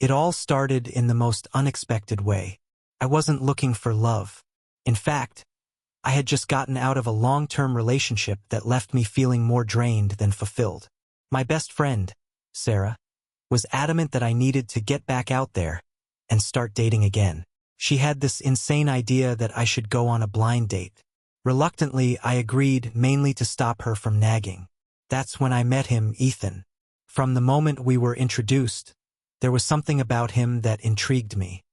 It all started in the most unexpected way. I wasn't looking for love. In fact, I had just gotten out of a long-term relationship that left me feeling more drained than fulfilled. My best friend, Sarah, was adamant that I needed to get back out there and start dating again. She had this insane idea that I should go on a blind date. Reluctantly, I agreed, mainly to stop her from nagging. That's when I met him, Ethan. From the moment we were introduced, there was something about him that intrigued me.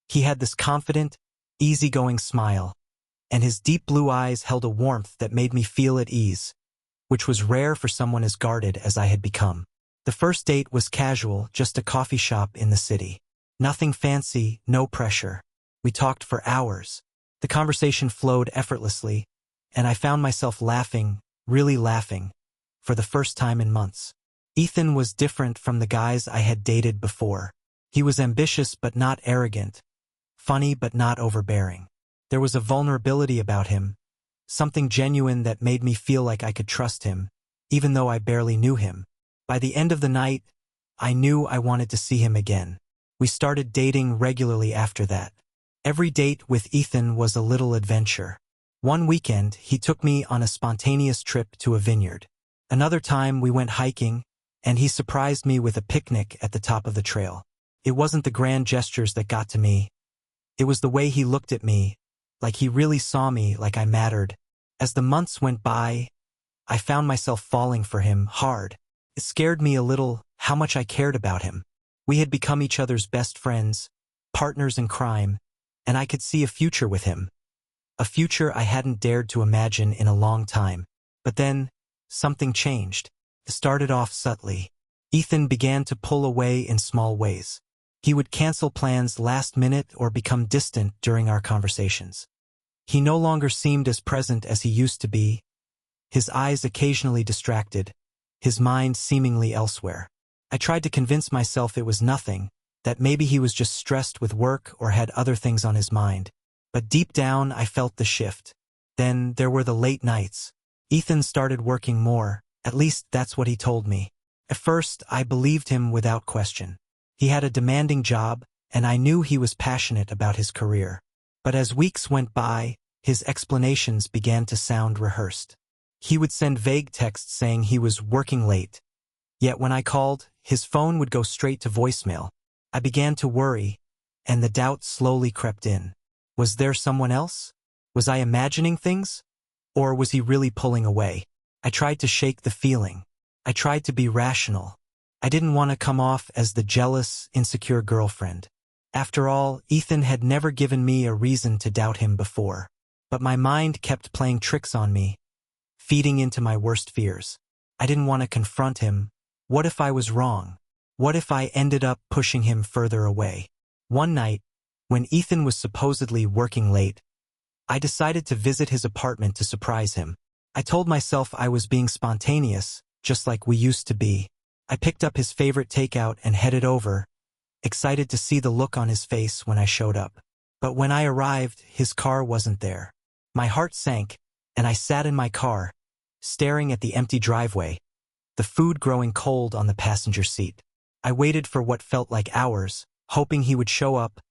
He had this confident, easygoing smile, and his deep blue eyes held a warmth that made me feel at ease, which was rare for someone as guarded as I had become. The first date was casual, just a coffee shop in the city. Nothing fancy, no pressure. We talked for hours. The conversation flowed effortlessly, and I found myself laughing, really laughing, for the first time in months. Ethan was different from the guys I had dated before. He was ambitious but not arrogant, funny but not overbearing. There was a vulnerability about him, something genuine that made me feel like I could trust him, even though I barely knew him. By the end of the night, I knew I wanted to see him again. We started dating regularly after that. Every date with Ethan was a little adventure. One weekend, he took me on a spontaneous trip to a vineyard. Another time, we went hiking, and he surprised me with a picnic at the top of the trail. It wasn't the grand gestures that got to me. It was the way he looked at me, like he really saw me, like I mattered. As the months went by, I found myself falling for him hard. It scared me a little how much I cared about him. We had become each other's best friends, partners in crime, and I could see a future with him. A future I hadn't dared to imagine in a long time. But then, something changed. It started off subtly. Ethan began to pull away in small ways. He would cancel plans last minute or become distant during our conversations. He no longer seemed as present as he used to be, his eyes occasionally distracted, his mind seemingly elsewhere. I tried to convince myself it was nothing, that maybe he was just stressed with work or had other things on his mind. But deep down, I felt the shift. Then there were the late nights. Ethan started working more, at least that's what he told me. At first, I believed him without question. He had a demanding job, and I knew he was passionate about his career. But as weeks went by, his explanations began to sound rehearsed. He would send vague texts saying he was working late. Yet when I called, his phone would go straight to voicemail. I began to worry, and the doubt slowly crept in. Was there someone else? Was I imagining things? Or was he really pulling away? I tried to shake the feeling. I tried to be rational. I didn't want to come off as the jealous, insecure girlfriend. After all, Ethan had never given me a reason to doubt him before. But my mind kept playing tricks on me, feeding into my worst fears. I didn't want to confront him. What if I was wrong? What if I ended up pushing him further away? One night, when Ethan was supposedly working late, I decided to visit his apartment to surprise him. I told myself I was being spontaneous, just like we used to be. I picked up his favorite takeout and headed over, excited to see the look on his face when I showed up. But when I arrived, his car wasn't there. My heart sank, and I sat in my car, staring at the empty driveway, the food growing cold on the passenger seat. I waited for what felt like hours, hoping he would show up,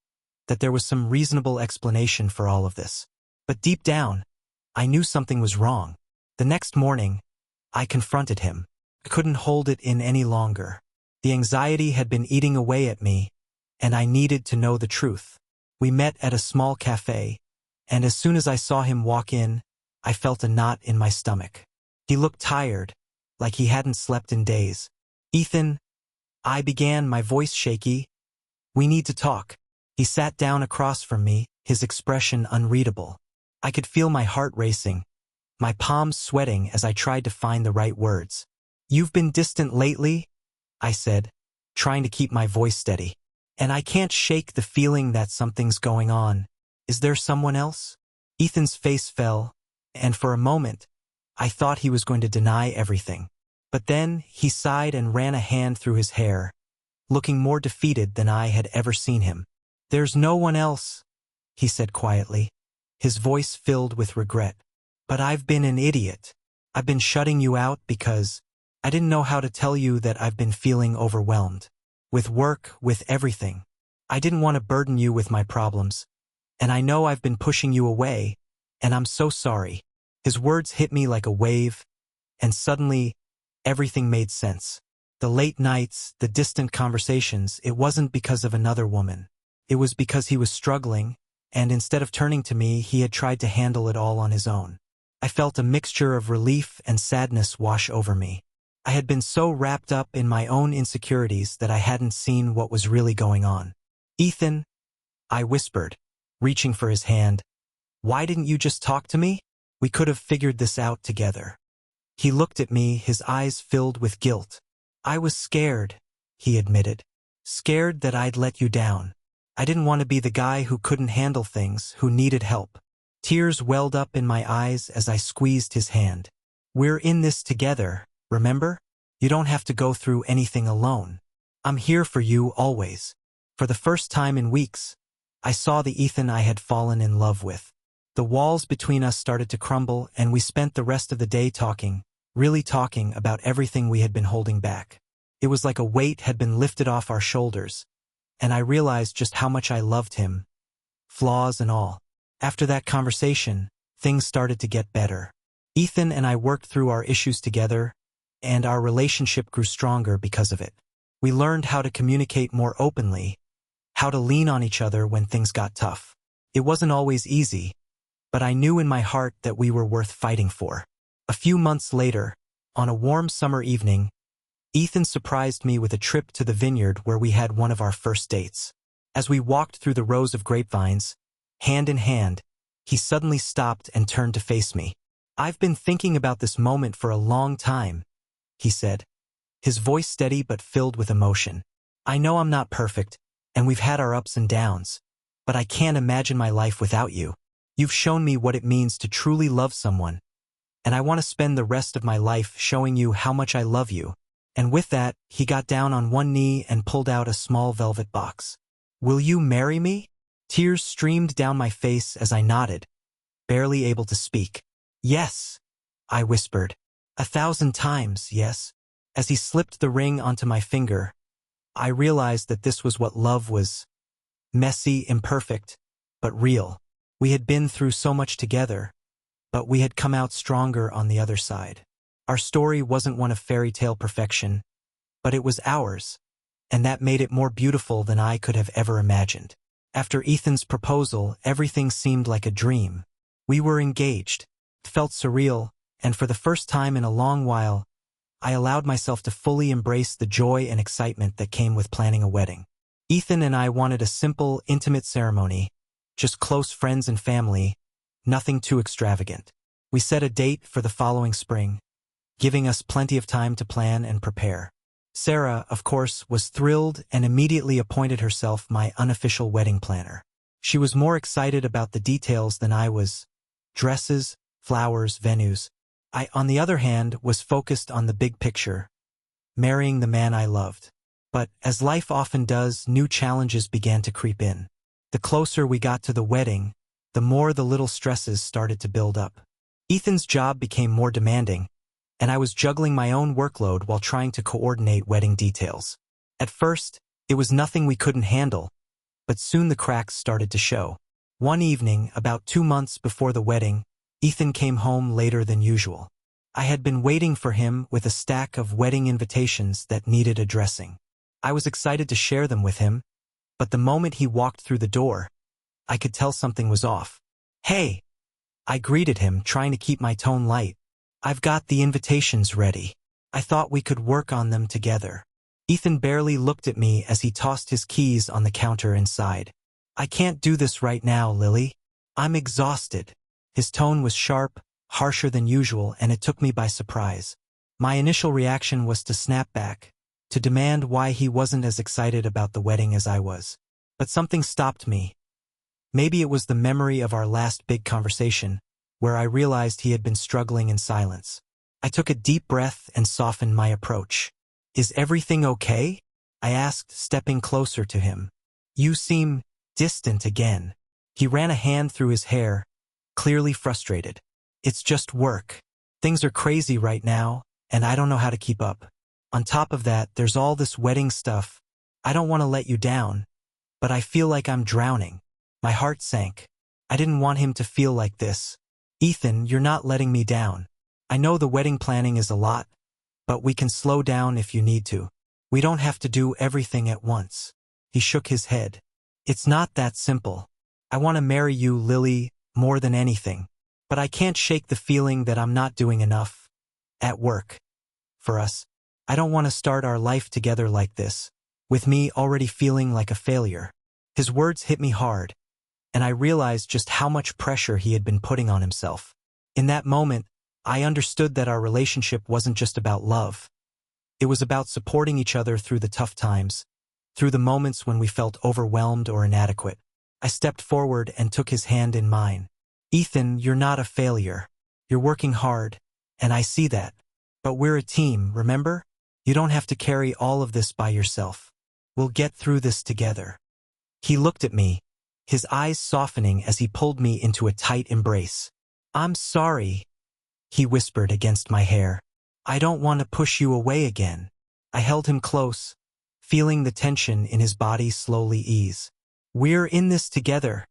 that there was some reasonable explanation for all of this. But deep down, I knew something was wrong. The next morning, I confronted him. I couldn't hold it in any longer. The anxiety had been eating away at me, and I needed to know the truth. We met at a small cafe, and as soon as I saw him walk in, I felt a knot in my stomach. He looked tired, like he hadn't slept in days. "Ethan," I began, my voice shaky, "we need to talk." He sat down across from me, his expression unreadable. I could feel my heart racing, my palms sweating as I tried to find the right words. "You've been distant lately," I said, trying to keep my voice steady. "And I can't shake the feeling that something's going on. Is there someone else?" Ethan's face fell, and for a moment, I thought he was going to deny everything. But then he sighed and ran a hand through his hair, looking more defeated than I had ever seen him. "There's no one else," he said quietly, his voice filled with regret. "But I've been an idiot. I've been shutting you out because I didn't know how to tell you that I've been feeling overwhelmed." with work, with everything. I didn't want to burden you with my problems, and I know I've been pushing you away, and I'm so sorry." His words hit me like a wave, and suddenly, everything made sense. The late nights, the distant conversations, it wasn't because of another woman. It was because he was struggling, and instead of turning to me, he had tried to handle it all on his own. I felt a mixture of relief and sadness wash over me. I had been so wrapped up in my own insecurities that I hadn't seen what was really going on. "Ethan," I whispered, reaching for his hand, "why didn't you just talk to me? We could have figured this out together." He looked at me, his eyes filled with guilt. "I was scared," he admitted. "Scared that I'd let you down. I didn't want to be the guy who couldn't handle things, who needed help." Tears welled up in my eyes as I squeezed his hand. "We're in this together, remember? You don't have to go through anything alone. I'm here for you always." For the first time in weeks, I saw the Ethan I had fallen in love with. The walls between us started to crumble, and we spent the rest of the day talking, really talking about everything we had been holding back. It was like a weight had been lifted off our shoulders, and I realized just how much I loved him, flaws and all. After that conversation, things started to get better. Ethan and I worked through our issues together, and our relationship grew stronger because of it. We learned how to communicate more openly, how to lean on each other when things got tough. It wasn't always easy, but I knew in my heart that we were worth fighting for. A few months later, on a warm summer evening, Ethan surprised me with a trip to the vineyard where we had one of our first dates. As we walked through the rows of grapevines, hand in hand, he suddenly stopped and turned to face me. "I've been thinking about this moment for a long time," he said, his voice steady but filled with emotion. "I know I'm not perfect, and we've had our ups and downs, but I can't imagine my life without you. You've shown me what it means to truly love someone, and I want to spend the rest of my life showing you how much I love you." And with that, he got down on one knee and pulled out a small velvet box. "Will you marry me?" Tears streamed down my face as I nodded, barely able to speak. "Yes," I whispered. 1,000 times, yes. As he slipped the ring onto my finger, I realized that this was what love was. Messy, imperfect, but real. We had been through so much together, but we had come out stronger on the other side. Our story wasn't one of fairy tale perfection, but it was ours, and that made it more beautiful than I could have ever imagined. After Ethan's proposal, everything seemed like a dream. We were engaged. It felt surreal, and for the first time in a long while, I allowed myself to fully embrace the joy and excitement that came with planning a wedding. Ethan and I wanted a simple, intimate ceremony, just close friends and family, nothing too extravagant. We set a date for the following spring, giving us plenty of time to plan and prepare. Sarah, of course, was thrilled and immediately appointed herself my unofficial wedding planner. She was more excited about the details than I was: dresses, flowers, venues. I, on the other hand, was focused on the big picture, marrying the man I loved. But, as life often does, new challenges began to creep in. The closer we got to the wedding, the more the little stresses started to build up. Ethan's job became more demanding, and I was juggling my own workload while trying to coordinate wedding details. At first, it was nothing we couldn't handle, but soon the cracks started to show. One evening, about 2 months before the wedding, Ethan came home later than usual. I had been waiting for him with a stack of wedding invitations that needed addressing. I was excited to share them with him, but the moment he walked through the door, I could tell something was off. "Hey!" I greeted him, trying to keep my tone light. "I've got the invitations ready. I thought we could work on them together." Ethan barely looked at me as he tossed his keys on the counter inside. "I can't do this right now, Lily. I'm exhausted." His tone was sharp, harsher than usual, and it took me by surprise. My initial reaction was to snap back, to demand why he wasn't as excited about the wedding as I was. But something stopped me. Maybe it was the memory of our last big conversation, where I realized he had been struggling in silence. I took a deep breath and softened my approach. "Is everything okay?" I asked, stepping closer to him. "You seem distant again." He ran a hand through his hair, clearly frustrated. "It's just work. Things are crazy right now, and I don't know how to keep up. On top of that, there's all this wedding stuff. I don't want to let you down, but I feel like I'm drowning. My heart sank. I didn't want him to feel like this. Ethan, you're not letting me down. I know the wedding planning is a lot, but we can slow down if you need to. We don't have to do everything at once. He shook his head. It's not that simple. I want to marry you, Lily, more than anything. But I can't shake the feeling that I'm not doing enough. At work. For us. I don't want to start our life together like this, with me already feeling like a failure. His words hit me hard, and I realized just how much pressure he had been putting on himself. In that moment, I understood that our relationship wasn't just about love. It was about supporting each other through the tough times, through the moments when we felt overwhelmed or inadequate. I stepped forward and took his hand in mine. Ethan, you're not a failure. You're working hard, and I see that. But we're a team, remember? You don't have to carry all of this by yourself. We'll get through this together. He looked at me, his eyes softening as he pulled me into a tight embrace. I'm sorry, he whispered against my hair. I don't want to push you away again. I held him close, feeling the tension in his body slowly ease. We're in this together,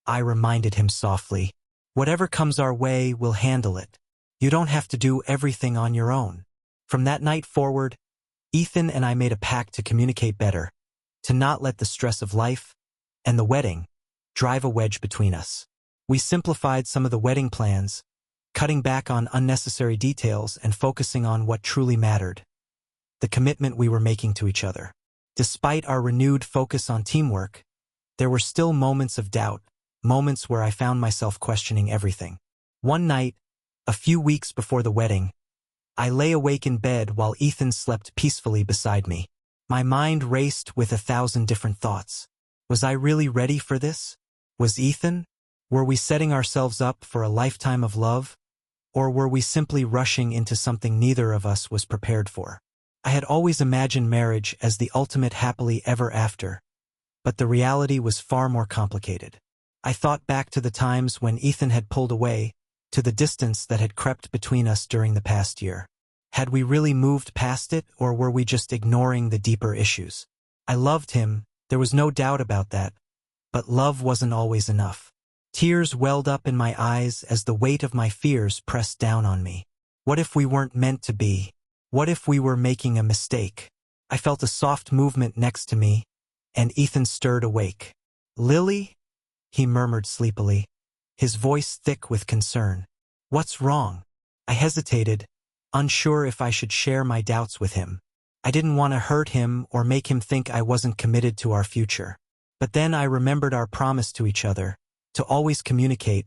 I reminded him softly. Whatever comes our way, we'll handle it. You don't have to do everything on your own. From that night forward, Ethan and I made a pact to communicate better, to not let the stress of life and the wedding drive a wedge between us. We simplified some of the wedding plans, cutting back on unnecessary details and focusing on what truly mattered, the commitment we were making to each other. Despite our renewed focus on teamwork, there were still moments of doubt, moments where I found myself questioning everything. One night, a few weeks before the wedding, I lay awake in bed while Ethan slept peacefully beside me. My mind raced with 1,000 different thoughts. Was I really ready for this? Was Ethan? Were we setting ourselves up for a lifetime of love? Or were we simply rushing into something neither of us was prepared for? I had always imagined marriage as the ultimate happily ever after, but the reality was far more complicated. I thought back to the times when Ethan had pulled away, to the distance that had crept between us during the past year. Had we really moved past it, or were we just ignoring the deeper issues? I loved him, there was no doubt about that, but love wasn't always enough. Tears welled up in my eyes as the weight of my fears pressed down on me. What if we weren't meant to be? What if we were making a mistake? I felt a soft movement next to me, and Ethan stirred awake. Lily? He murmured sleepily, his voice thick with concern. What's wrong? I hesitated, unsure if I should share my doubts with him. I didn't want to hurt him or make him think I wasn't committed to our future. But then I remembered our promise to each other, to always communicate,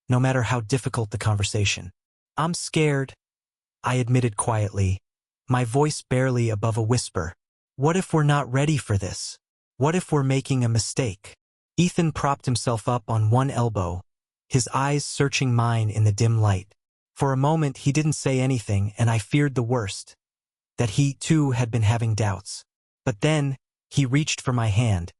no matter how difficult the conversation. I'm scared, I admitted quietly, my voice barely above a whisper. What if we're not ready for this? What if we're making a mistake? Ethan propped himself up on one elbow, his eyes searching mine in the dim light. For a moment he didn't say anything, and I feared the worst, that he too had been having doubts. But then, he reached for my hand,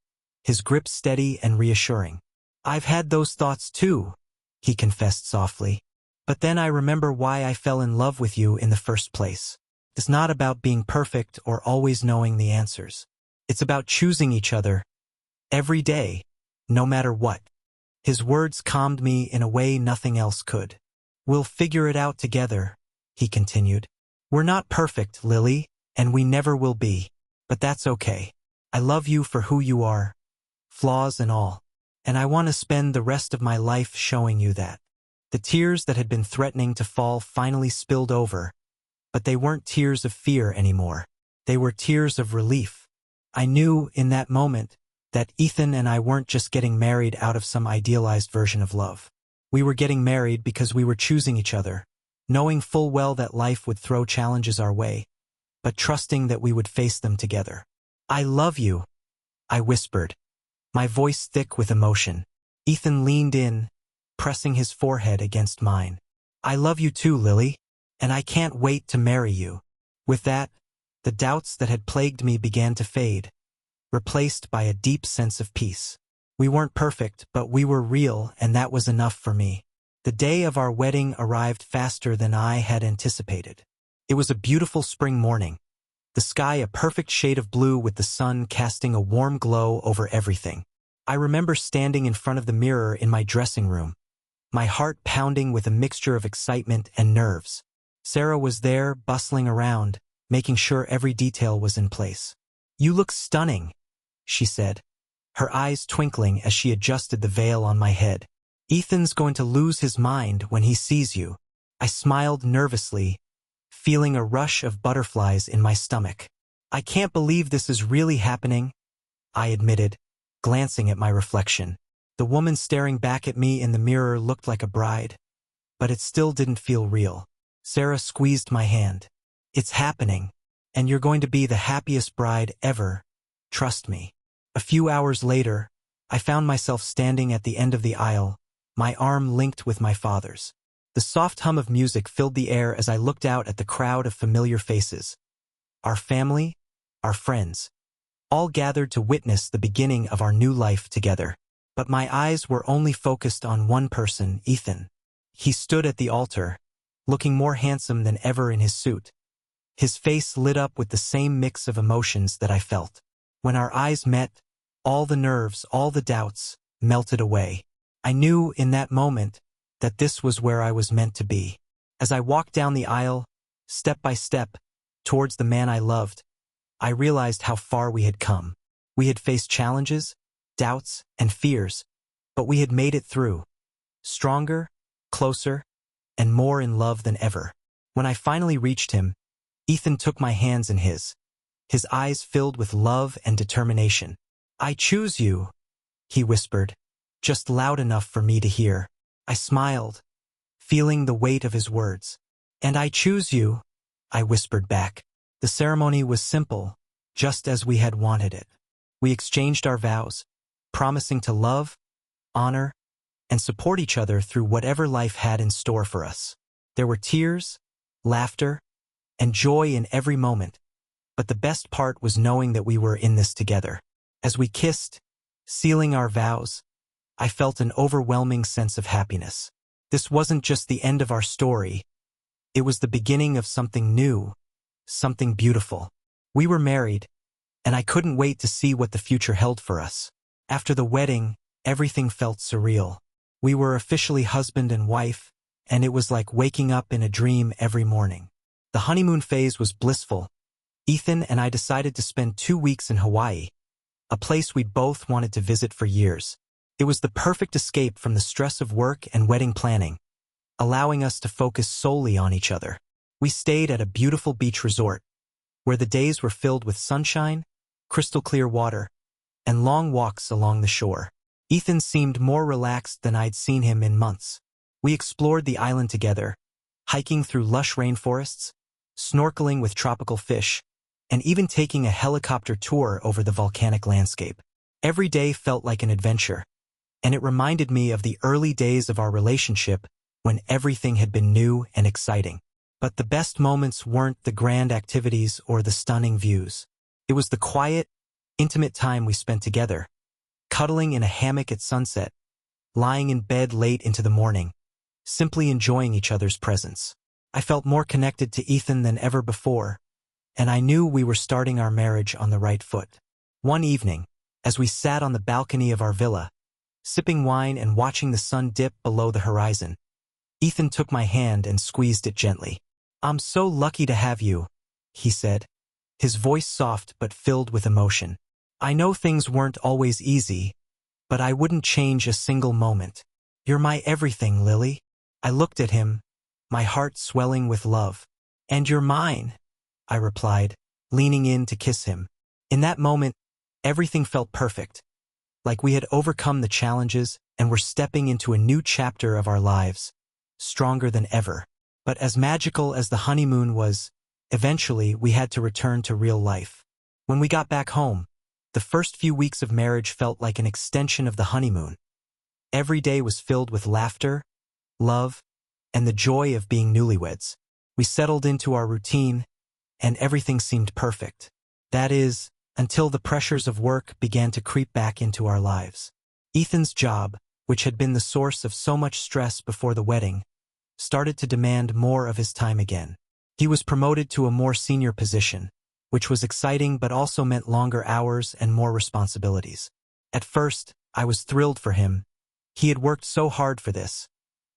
his grip steady and reassuring. I've had those thoughts too, he confessed softly. But then I remember why I fell in love with you in the first place. It's not about being perfect or always knowing the answers. It's about choosing each other, every day, no matter what. His words calmed me in a way nothing else could. We'll figure it out together, he continued. We're not perfect, Lily, and we never will be. But that's okay. I love you for who you are, flaws and all. And I want to spend the rest of my life showing you that. The tears that had been threatening to fall finally spilled over, but they weren't tears of fear anymore. They were tears of relief. I knew in that moment that Ethan and I weren't just getting married out of some idealized version of love. We were getting married because we were choosing each other, knowing full well that life would throw challenges our way, but trusting that we would face them together. I love you, I whispered, my voice thick with emotion. Ethan leaned in, pressing his forehead against mine. I love you too, Lily, and I can't wait to marry you. With that, the doubts that had plagued me began to fade, replaced by a deep sense of peace. We weren't perfect, but we were real, and that was enough for me. The day of our wedding arrived faster than I had anticipated. It was a beautiful spring morning. the sky a perfect shade of blue with the sun casting a warm glow over everything. I remember standing in front of the mirror in my dressing room, my heart pounding with a mixture of excitement and nerves. Sarah was there, bustling around, making sure every detail was in place. "You look stunning," she said, her eyes twinkling as she adjusted the veil on my head. "Ethan's going to lose his mind when he sees you." I smiled nervously, feeling a rush of butterflies in my stomach. "I can't believe this is really happening," I admitted, glancing at my reflection. The woman staring back at me in the mirror looked like a bride, but it still didn't feel real. Sarah squeezed my hand. "It's happening, and you're going to be the happiest bride ever. Trust me." A few hours later, I found myself standing at the end of the aisle, my arm linked with my father's. The soft hum of music filled the air as I looked out at the crowd of familiar faces. Our family, our friends, all gathered to witness the beginning of our new life together. But my eyes were only focused on one person, Ethan. He stood at the altar, looking more handsome than ever in his suit. His face lit up with the same mix of emotions that I felt. When our eyes met, all the nerves, all the doubts, melted away. I knew in that moment that this was where I was meant to be. As I walked down the aisle, step by step, towards the man I loved, I realized how far we had come. We had faced challenges, doubts, and fears, but we had made it through. Stronger, closer, and more in love than ever. When I finally reached him, Ethan took my hands in his eyes filled with love and determination. "I choose you," he whispered, just loud enough for me to hear. I smiled, feeling the weight of his words. "And I choose you," I whispered back. The ceremony was simple, just as we had wanted it. We exchanged our vows, promising to love, honor, and support each other through whatever life had in store for us. There were tears, laughter, and joy in every moment, but the best part was knowing that we were in this together. As we kissed, sealing our vows, I felt an overwhelming sense of happiness. This wasn't just the end of our story, it was the beginning of something new, something beautiful. We were married, and I couldn't wait to see what the future held for us. After the wedding, everything felt surreal. We were officially husband and wife, and it was like waking up in a dream every morning. The honeymoon phase was blissful. Ethan and I decided to spend 2 weeks in Hawaii, a place we'd both wanted to visit for years. It was the perfect escape from the stress of work and wedding planning, allowing us to focus solely on each other. We stayed at a beautiful beach resort, where the days were filled with sunshine, crystal clear water, and long walks along the shore. Ethan seemed more relaxed than I'd seen him in months. We explored the island together, hiking through lush rainforests, snorkeling with tropical fish, and even taking a helicopter tour over the volcanic landscape. Every day felt like an adventure, and it reminded me of the early days of our relationship when everything had been new and exciting. But the best moments weren't the grand activities or the stunning views. It was the quiet, intimate time we spent together, cuddling in a hammock at sunset, lying in bed late into the morning, simply enjoying each other's presence. I felt more connected to Ethan than ever before, and I knew we were starting our marriage on the right foot. One evening, as we sat on the balcony of our villa, sipping wine and watching the sun dip below the horizon, Ethan took my hand and squeezed it gently. "I'm so lucky to have you," he said, his voice soft but filled with emotion. "I know things weren't always easy, but I wouldn't change a single moment. You're my everything, Lily." I looked at him, my heart swelling with love. "And you're mine," I replied, leaning in to kiss him. In that moment, everything felt perfect, like we had overcome the challenges and were stepping into a new chapter of our lives, stronger than ever. But as magical as the honeymoon was, eventually we had to return to real life. When we got back home, the first few weeks of marriage felt like an extension of the honeymoon. Every day was filled with laughter, love, and the joy of being newlyweds. We settled into our routine, and everything seemed perfect. That is, until the pressures of work began to creep back into our lives. Ethan's job, which had been the source of so much stress before the wedding, started to demand more of his time again. He was promoted to a more senior position, which was exciting but also meant longer hours and more responsibilities. At first, I was thrilled for him. He had worked so hard for this.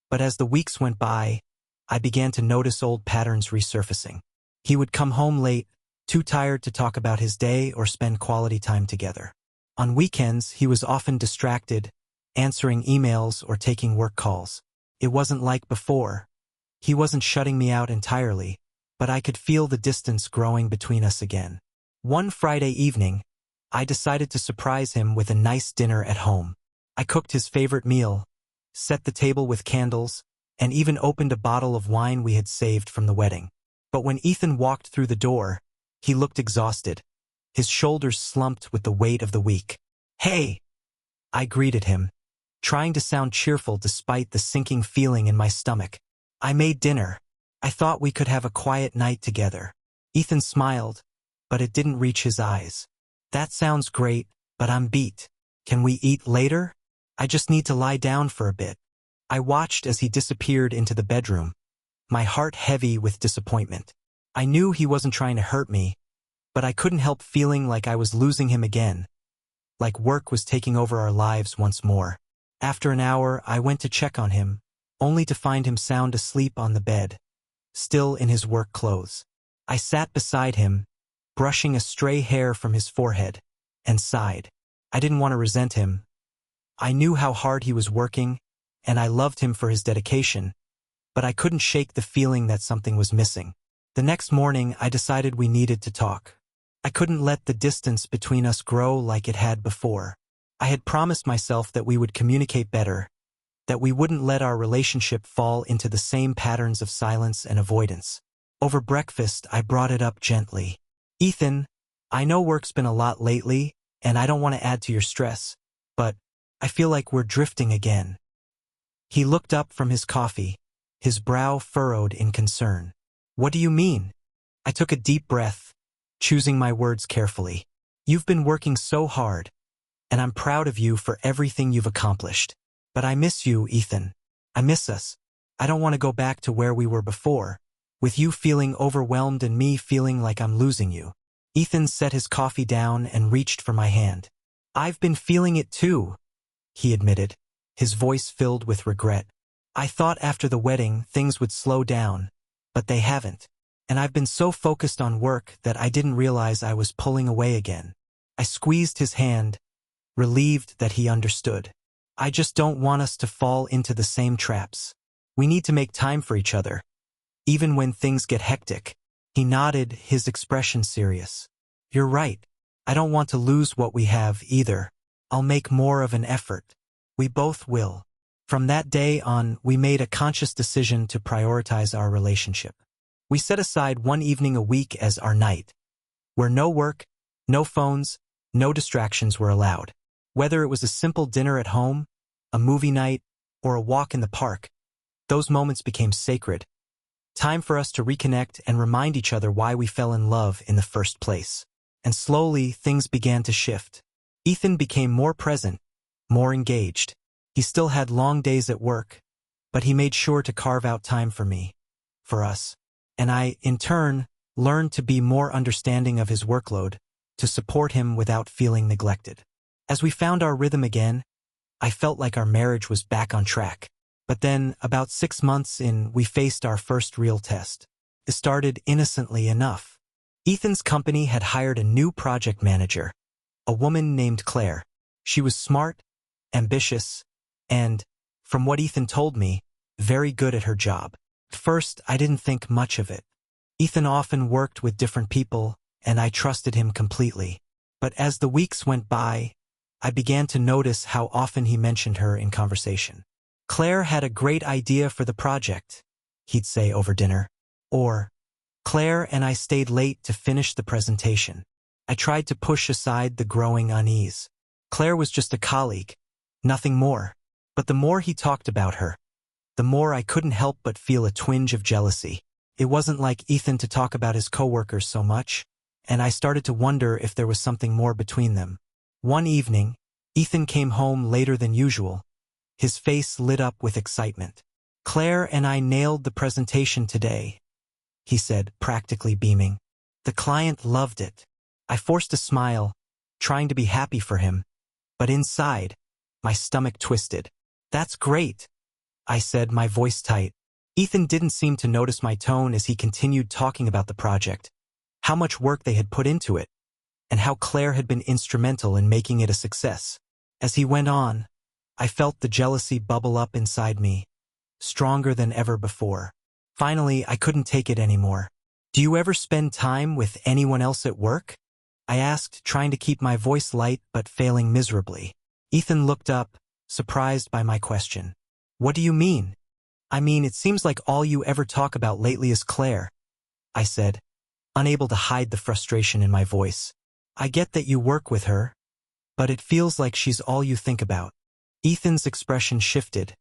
But as the weeks went by, I began to notice old patterns resurfacing. He would come home late, too tired to talk about his day or spend quality time together. On weekends, he was often distracted, answering emails or taking work calls. It wasn't like before. He wasn't shutting me out entirely, but I could feel the distance growing between us again. One Friday evening, I decided to surprise him with a nice dinner at home. I cooked his favorite meal, set the table with candles, and even opened a bottle of wine we had saved from the wedding. But when Ethan walked through the door, he looked exhausted. His shoulders slumped with the weight of the week. "Hey!" I greeted him, trying to sound cheerful despite the sinking feeling in my stomach. "I made dinner. I thought we could have a quiet night together." Ethan smiled, but it didn't reach his eyes. "That sounds great, but I'm beat. Can we eat later? I just need to lie down for a bit." I watched as he disappeared into the bedroom, my heart heavy with disappointment. I knew he wasn't trying to hurt me, but I couldn't help feeling like I was losing him again, like work was taking over our lives once more. After an hour, I went to check on him, only to find him sound asleep on the bed, still in his work clothes. I sat beside him, brushing a stray hair from his forehead, and sighed. I didn't want to resent him. I knew how hard he was working, and I loved him for his dedication, but I couldn't shake the feeling that something was missing. The next morning, I decided we needed to talk. I couldn't let the distance between us grow like it had before. I had promised myself that we would communicate better, that we wouldn't let our relationship fall into the same patterns of silence and avoidance. Over breakfast, I brought it up gently. "Ethan, I know work's been a lot lately, and I don't want to add to your stress, but I feel like we're drifting again." He looked up from his coffee, his brow furrowed in concern. "What do you mean?" I took a deep breath, choosing my words carefully. "You've been working so hard, and I'm proud of you for everything you've accomplished. But I miss you, Ethan. I miss us. I don't want to go back to where we were before, with you feeling overwhelmed and me feeling like I'm losing you." Ethan set his coffee down and reached for my hand. "I've been feeling it too," he admitted, his voice filled with regret. "I thought after the wedding things would slow down, but they haven't. And I've been so focused on work that I didn't realize I was pulling away again." I squeezed his hand, relieved that he understood. "I just don't want us to fall into the same traps. We need to make time for each other, even when things get hectic." He nodded, his expression serious. "You're right. I don't want to lose what we have either. I'll make more of an effort. We both will." From that day on, we made a conscious decision to prioritize our relationship. We set aside one evening a week as our night, where no work, no phones, no distractions were allowed. Whether it was a simple dinner at home, a movie night, or a walk in the park, those moments became sacred. Time for us to reconnect and remind each other why we fell in love in the first place. And slowly, things began to shift. Ethan became more present, more engaged. He still had long days at work, but he made sure to carve out time for me, for us. And I, in turn, learned to be more understanding of his workload, to support him without feeling neglected. As we found our rhythm again, I felt like our marriage was back on track. But then, about 6 months in, we faced our first real test. It started innocently enough. Ethan's company had hired a new project manager, a woman named Claire. She was smart, ambitious, and, from what Ethan told me, very good at her job. At first, I didn't think much of it. Ethan often worked with different people, and I trusted him completely. But as the weeks went by, I began to notice how often he mentioned her in conversation. "Claire had a great idea for the project," he'd say over dinner. Or, "Claire and I stayed late to finish the presentation." I tried to push aside the growing unease. Claire was just a colleague, nothing more. But the more he talked about her, the more I couldn't help but feel a twinge of jealousy. It wasn't like Ethan to talk about his coworkers so much, and I started to wonder if there was something more between them. One evening, Ethan came home later than usual, his face lit up with excitement. "Claire and I nailed the presentation today," he said, practically beaming. The client loved it. I forced a smile, trying to be happy for him, but inside, my stomach twisted. That's great, I said, my voice tight. Ethan didn't seem to notice my tone as he continued talking about the project, how much work they had put into it, and how Claire had been instrumental in making it a success. As he went on, I felt the jealousy bubble up inside me, stronger than ever before. Finally, I couldn't take it anymore. Do you ever spend time with anyone else at work? I asked, trying to keep my voice light but failing miserably. Ethan looked up, surprised by my question. What do you mean? I mean, it seems like all you ever talk about lately is Claire, I said, unable to hide the frustration in my voice. I get that you work with her, but it feels like she's all you think about. Ethan's expression shifted,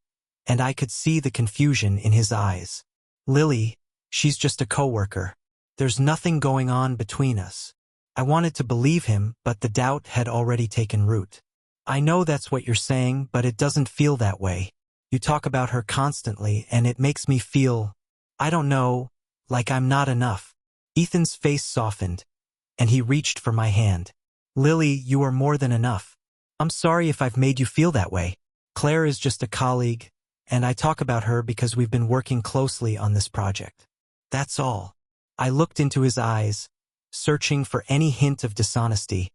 and I could see the confusion in his eyes. Lily, she's just a coworker. There's nothing going on between us. I wanted to believe him, but the doubt had already taken root. I know that's what you're saying, but it doesn't feel that way. You talk about her constantly, and it makes me feel, I don't know, like I'm not enough. Ethan's face softened, and he reached for my hand. Lily, you are more than enough. I'm sorry if I've made you feel that way. Claire is just a colleague, and I talk about her because we've been working closely on this project. That's all. I looked into his eyes, searching for any hint of dishonesty,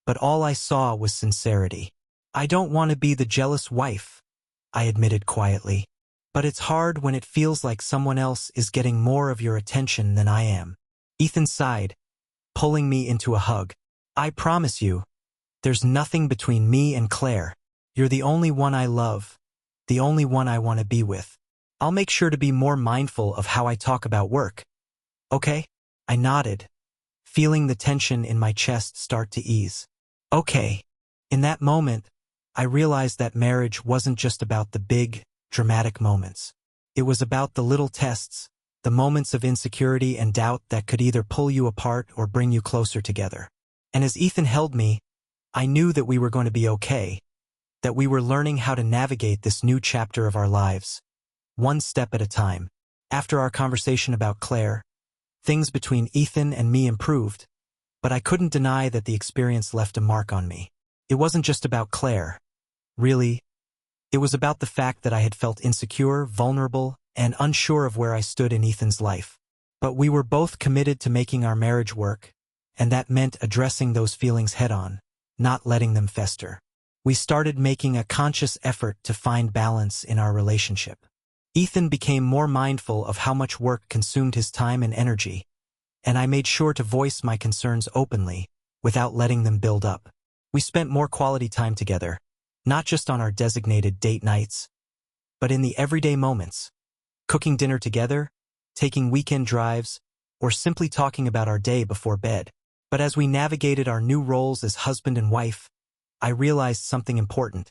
but all I saw was sincerity. I don't want to be the jealous wife, I admitted quietly, but it's hard when it feels like someone else is getting more of your attention than I am. Ethan sighed, pulling me into a hug. I promise you, there's nothing between me and Claire. You're the only one I love, the only one I want to be with. I'll make sure to be more mindful of how I talk about work. Okay? I nodded, feeling the tension in my chest start to ease. Okay. In that moment, I realized that marriage wasn't just about the big, dramatic moments. It was about the little tests, the moments of insecurity and doubt that could either pull you apart or bring you closer together. And as Ethan held me, I knew that we were going to be okay, that we were learning how to navigate this new chapter of our lives, one step at a time. After our conversation about Claire, things between Ethan and me improved, but I couldn't deny that the experience left a mark on me. It wasn't just about Claire. Really, it was about the fact that I had felt insecure, vulnerable, and unsure of where I stood in Ethan's life. But we were both committed to making our marriage work, and that meant addressing those feelings head-on, not letting them fester. We started making a conscious effort to find balance in our relationship. Ethan became more mindful of how much work consumed his time and energy, and I made sure to voice my concerns openly, without letting them build up. We spent more quality time together, not just on our designated date nights, but in the everyday moments, cooking dinner together, taking weekend drives, or simply talking about our day before bed. But as we navigated our new roles as husband and wife, I realized something important.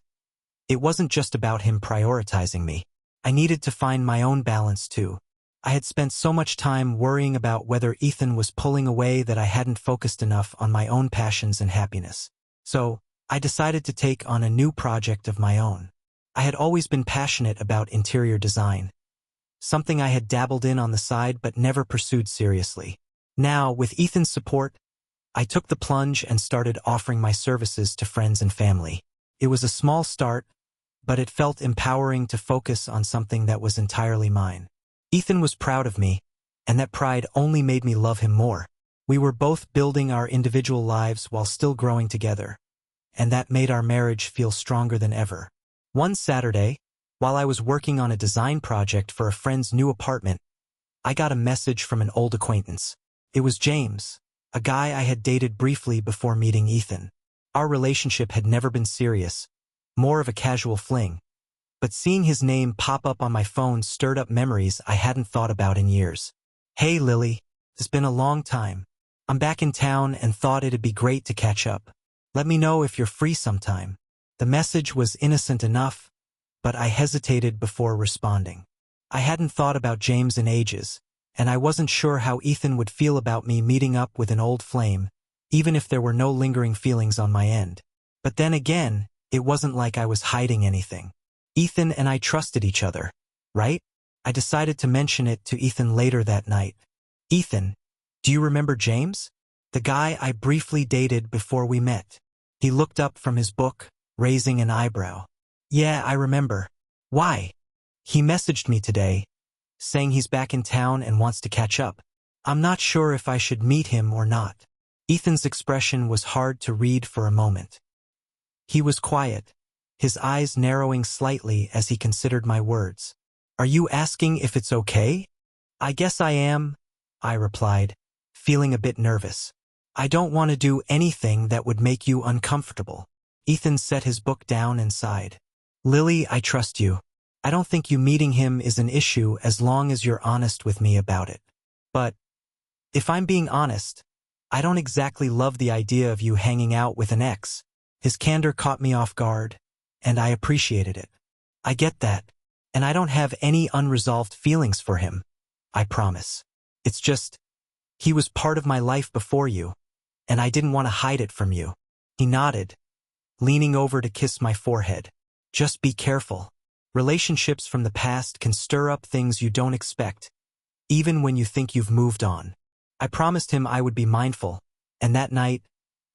It wasn't just about him prioritizing me. I needed to find my own balance too. I had spent so much time worrying about whether Ethan was pulling away that I hadn't focused enough on my own passions and happiness. So, I decided to take on a new project of my own. I had always been passionate about interior design, something I had dabbled in on the side but never pursued seriously. Now, with Ethan's support, I took the plunge and started offering my services to friends and family. It was a small start, but it felt empowering to focus on something that was entirely mine. Ethan was proud of me, and that pride only made me love him more. We were both building our individual lives while still growing together, and that made our marriage feel stronger than ever. One Saturday, while I was working on a design project for a friend's new apartment, I got a message from an old acquaintance. It was James, a guy I had dated briefly before meeting Ethan. Our relationship had never been serious, more of a casual fling, but seeing his name pop up on my phone stirred up memories I hadn't thought about in years. Hey Lily, it's been a long time. I'm back in town and thought it'd be great to catch up. Let me know if you're free sometime. The message was innocent enough, but I hesitated before responding. I hadn't thought about James in ages, and I wasn't sure how Ethan would feel about me meeting up with an old flame, even if there were no lingering feelings on my end. But then again, it wasn't like I was hiding anything. Ethan and I trusted each other, right? I decided to mention it to Ethan later that night. Ethan, Do you remember James? The guy I briefly dated before we met. He looked up from his book, raising an eyebrow. Yeah, I remember. Why? He messaged me today, saying he's back in town and wants to catch up. I'm not sure if I should meet him or not. Ethan's expression was hard to read for a moment. He was quiet, his eyes narrowing slightly as he considered my words. Are you asking if it's okay? I guess I am, I replied, feeling a bit nervous. I don't want to do anything that would make you uncomfortable. Ethan set his book down and sighed. Lily, I trust you. I don't think you meeting him is an issue as long as you're honest with me about it. But, if I'm being honest, I don't exactly love the idea of you hanging out with an ex. His candor caught me off guard, and I appreciated it. I get that, and I don't have any unresolved feelings for him. I promise. It's just, he was part of my life before you, and I didn't want to hide it from you. He nodded, leaning over to kiss my forehead. Just be careful. Relationships from the past can stir up things you don't expect, even when you think you've moved on. I promised him I would be mindful, and that night,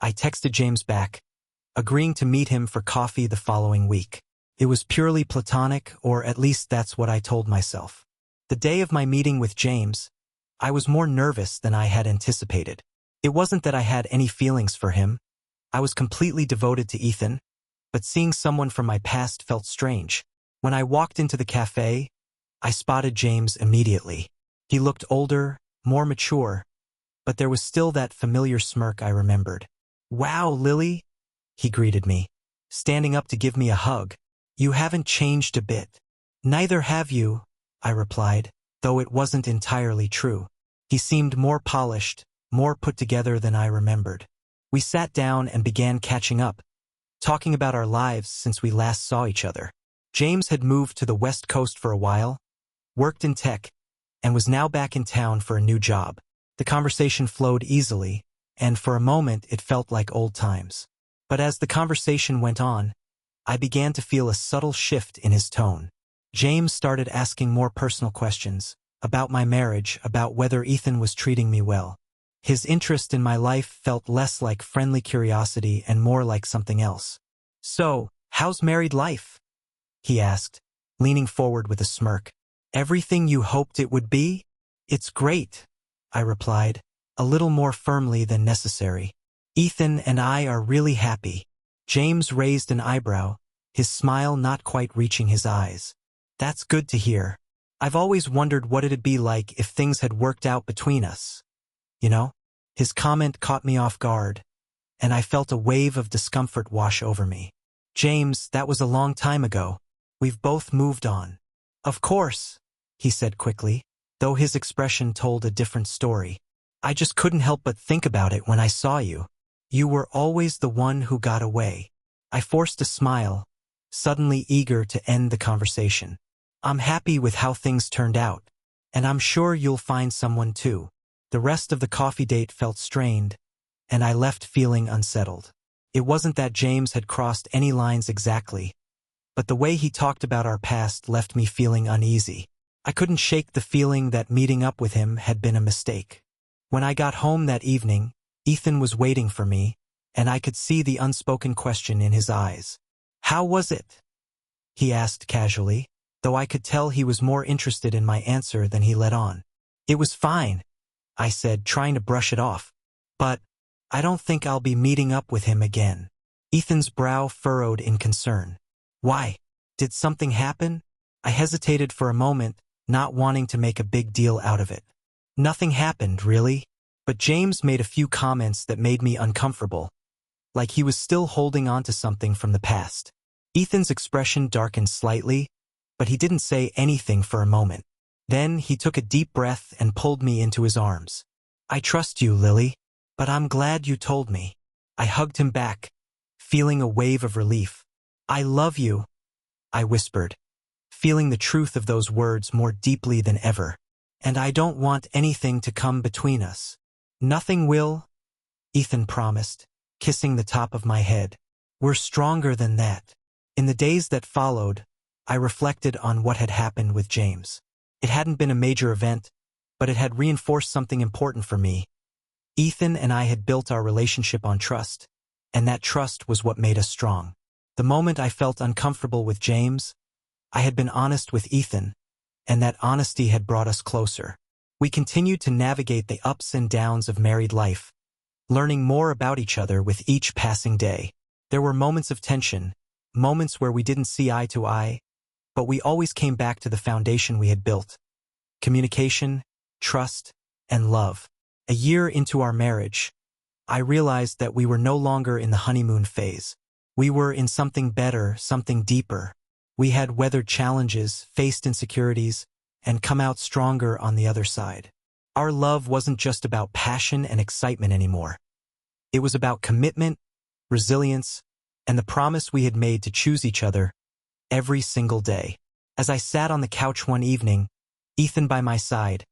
I texted James back, agreeing to meet him for coffee the following week. It was purely platonic, or at least that's what I told myself. The day of my meeting with James, I was more nervous than I had anticipated. It wasn't that I had any feelings for him. I was completely devoted to Ethan, but seeing someone from my past felt strange. When I walked into the cafe, I spotted James immediately. He looked older, more mature, but there was still that familiar smirk I remembered. Wow, Lily, he greeted me, standing up to give me a hug. You haven't changed a bit. Neither have you, I replied, though it wasn't entirely true. He seemed more polished, more put together than I remembered. We sat down and began catching up, talking about our lives since we last saw each other. James had moved to the West Coast for a while, worked in tech, and was now back in town for a new job. The conversation flowed easily, and for a moment it felt like old times. But as the conversation went on, I began to feel a subtle shift in his tone. James started asking more personal questions, about my marriage, about whether Ethan was treating me well. His interest in my life felt less like friendly curiosity and more like something else. So, how's married life? He asked, leaning forward with a smirk. Everything you hoped it would be? It's great, I replied, a little more firmly than necessary. Ethan and I are really happy. James raised an eyebrow, his smile not quite reaching his eyes. That's good to hear. I've always wondered what it'd be like if things had worked out between us. You know? His comment caught me off guard, and I felt a wave of discomfort wash over me. James, that was a long time ago. We've both moved on. Of course, he said quickly, though his expression told a different story. I just couldn't help but think about it when I saw you. You were always the one who got away. I forced a smile, suddenly eager to end the conversation. I'm happy with how things turned out, and I'm sure you'll find someone too. The rest of the coffee date felt strained, and I left feeling unsettled. It wasn't that James had crossed any lines exactly, but the way he talked about our past left me feeling uneasy. I couldn't shake the feeling that meeting up with him had been a mistake. When I got home that evening, Ethan was waiting for me, and I could see the unspoken question in his eyes. How was it? He asked casually, though I could tell he was more interested in my answer than he let on. It was fine, I said, trying to brush it off. But I don't think I'll be meeting up with him again. Ethan's brow furrowed in concern. Why? Did something happen? I hesitated for a moment, not wanting to make a big deal out of it. Nothing happened, really. But James made a few comments that made me uncomfortable, like he was still holding on to something from the past. Ethan's expression darkened slightly, but he didn't say anything for a moment. Then he took a deep breath and pulled me into his arms. I trust you, Lily, but I'm glad you told me. I hugged him back, feeling a wave of relief. I love you, I whispered, feeling the truth of those words more deeply than ever. And I don't want anything to come between us. Nothing will, Ethan promised, kissing the top of my head. We're stronger than that. In the days that followed, I reflected on what had happened with James. It hadn't been a major event, but it had reinforced something important for me. Ethan and I had built our relationship on trust, and that trust was what made us strong. The moment I felt uncomfortable with James, I had been honest with Ethan, and that honesty had brought us closer. We continued to navigate the ups and downs of married life, learning more about each other with each passing day. There were moments of tension, moments where we didn't see eye to eye, but we always came back to the foundation we had built: communication, trust, and love. A year into our marriage, I realized that we were no longer in the honeymoon phase. We were in something better, something deeper. We had weathered challenges, faced insecurities, and come out stronger on the other side. Our love wasn't just about passion and excitement anymore. It was about commitment, resilience, and the promise we had made to choose each other every single day. As I sat on the couch one evening, Ethan by my side,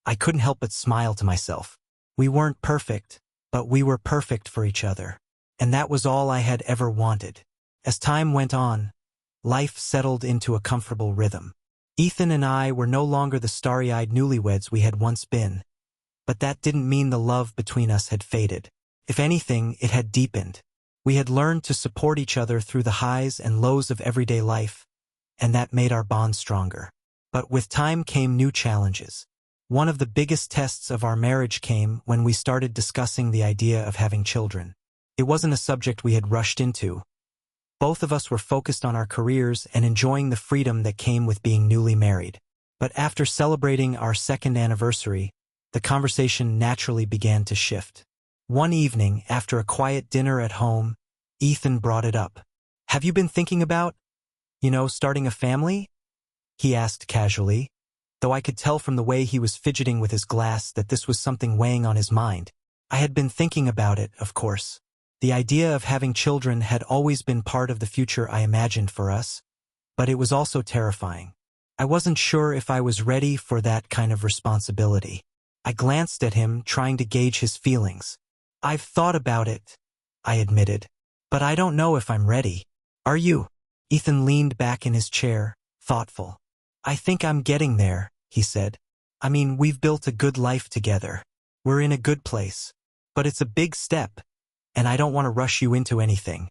I couldn't help but smile to myself. We weren't perfect, but we were perfect for each other. And that was all I had ever wanted. As time went on, life settled into a comfortable rhythm. Ethan and I were no longer the starry-eyed newlyweds we had once been, but that didn't mean the love between us had faded. If anything, it had deepened. We had learned to support each other through the highs and lows of everyday life, and that made our bond stronger. But with time came new challenges. One of the biggest tests of our marriage came when we started discussing the idea of having children. It wasn't a subject we had rushed into. Both of us were focused on our careers and enjoying the freedom that came with being newly married. But after celebrating our second anniversary, the conversation naturally began to shift. One evening, after a quiet dinner at home, Ethan brought it up. "Have you been thinking about, starting a family?" he asked casually, though I could tell from the way he was fidgeting with his glass that this was something weighing on his mind. I had been thinking about it, of course. The idea of having children had always been part of the future I imagined for us, but it was also terrifying. I wasn't sure if I was ready for that kind of responsibility. I glanced at him, trying to gauge his feelings. "I've thought about it," I admitted, "but I don't know if I'm ready. Are you?" Ethan leaned back in his chair, thoughtful. "I think I'm getting there," he said. "I mean, we've built a good life together. We're in a good place. But it's a big step, and I don't want to rush you into anything."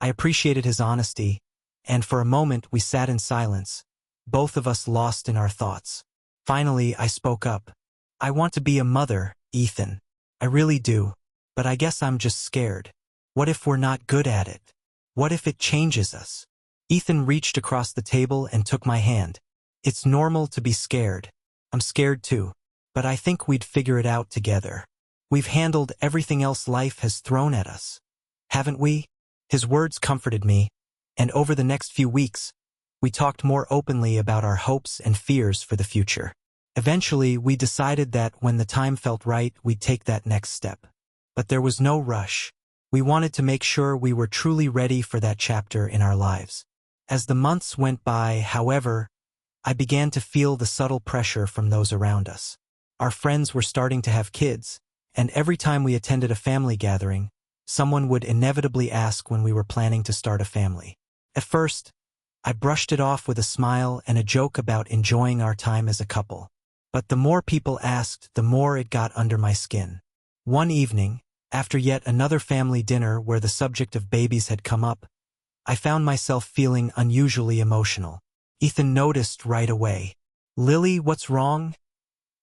I appreciated his honesty, and for a moment we sat in silence, both of us lost in our thoughts. Finally, I spoke up. "I want to be a mother, Ethan. I really do. But I guess I'm just scared. What if we're not good at it? What if it changes us?" Ethan reached across the table and took my hand. "It's normal to be scared. I'm scared too. But I think we'd figure it out together. We've handled everything else life has thrown at us, haven't we?" His words comforted me, and over the next few weeks, we talked more openly about our hopes and fears for the future. Eventually, we decided that when the time felt right, we'd take that next step. But there was no rush. We wanted to make sure we were truly ready for that chapter in our lives. As the months went by, however, I began to feel the subtle pressure from those around us. Our friends were starting to have kids, and every time we attended a family gathering, someone would inevitably ask when we were planning to start a family. At first, I brushed it off with a smile and a joke about enjoying our time as a couple. But the more people asked, the more it got under my skin. One evening, after yet another family dinner where the subject of babies had come up, I found myself feeling unusually emotional. Ethan noticed right away. "Lily, what's wrong?"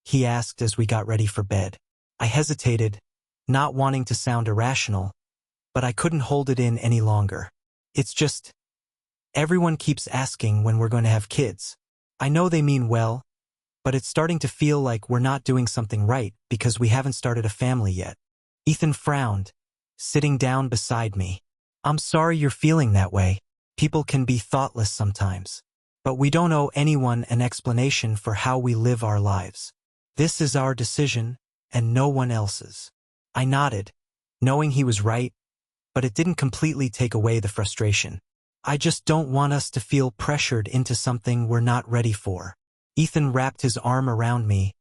he asked as we got ready for bed. I hesitated, not wanting to sound irrational, but I couldn't hold it in any longer. "It's just, everyone keeps asking when we're going to have kids. I know they mean well, but it's starting to feel like we're not doing something right because we haven't started a family yet." Ethan frowned, sitting down beside me. "I'm sorry you're feeling that way. People can be thoughtless sometimes. But we don't owe anyone an explanation for how we live our lives. This is our decision, and no one else's." I nodded, knowing he was right, but it didn't completely take away the frustration. "I just don't want us to feel pressured into something we're not ready for." Ethan wrapped his arm around me,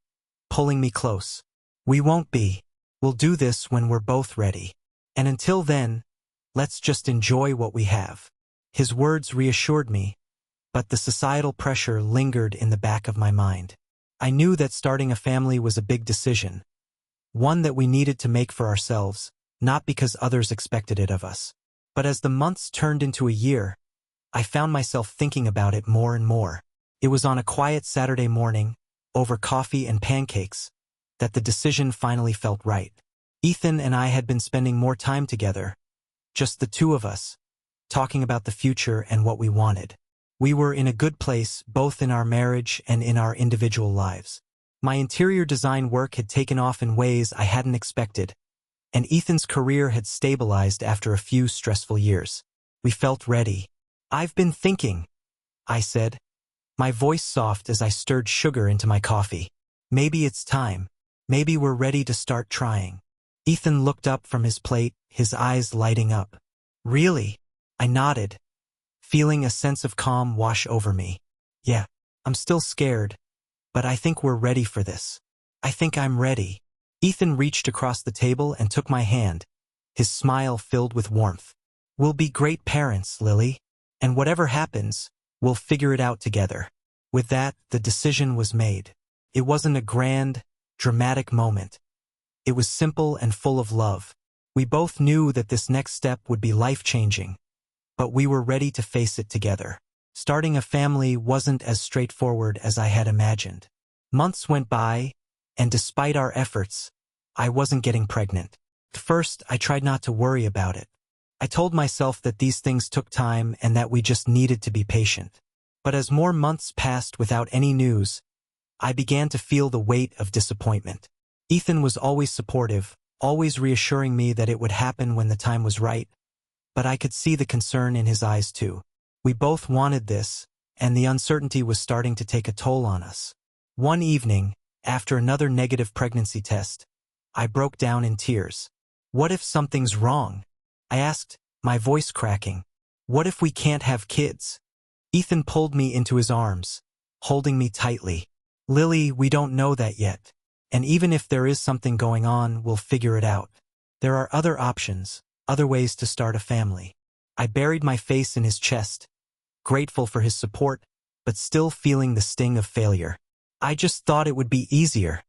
pulling me close. "We won't be. We'll do this when we're both ready. And until then, let's just enjoy what we have." His words reassured me, but the societal pressure lingered in the back of my mind. I knew that starting a family was a big decision, one that we needed to make for ourselves, not because others expected it of us. But as the months turned into a year, I found myself thinking about it more and more. It was on a quiet Saturday morning, over coffee and pancakes, that the decision finally felt right. Ethan and I had been spending more time together, just the two of us, talking about the future and what we wanted. We were in a good place, both in our marriage and in our individual lives. My interior design work had taken off in ways I hadn't expected, and Ethan's career had stabilized after a few stressful years. We felt ready. "I've been thinking," I said, my voice soft as I stirred sugar into my coffee. "Maybe it's time. Maybe we're ready to start trying." Ethan looked up from his plate, his eyes lighting up. "Really?" I nodded, feeling a sense of calm wash over me. "Yeah, I'm still scared, but I think we're ready for this. I think I'm ready." Ethan reached across the table and took my hand, his smile filled with warmth. "We'll be great parents, Lily. And whatever happens, we'll figure it out together." With that, the decision was made. It wasn't a grand, dramatic moment. It was simple and full of love. We both knew that this next step would be life-changing, but we were ready to face it together. Starting a family wasn't as straightforward as I had imagined. Months went by, and despite our efforts, I wasn't getting pregnant. At first, I tried not to worry about it. I told myself that these things took time and that we just needed to be patient. But as more months passed without any news, I began to feel the weight of disappointment. Ethan was always supportive, always reassuring me that it would happen when the time was right, but I could see the concern in his eyes too. We both wanted this, and the uncertainty was starting to take a toll on us. One evening, after another negative pregnancy test, I broke down in tears. "What if something's wrong?" I asked, my voice cracking. "What if we can't have kids?" Ethan pulled me into his arms, holding me tightly. "Lily, we don't know that yet. And even if there is something going on, we'll figure it out. There are other options, other ways to start a family." I buried my face in his chest, grateful for his support, but still feeling the sting of failure. "I just thought it would be easier,"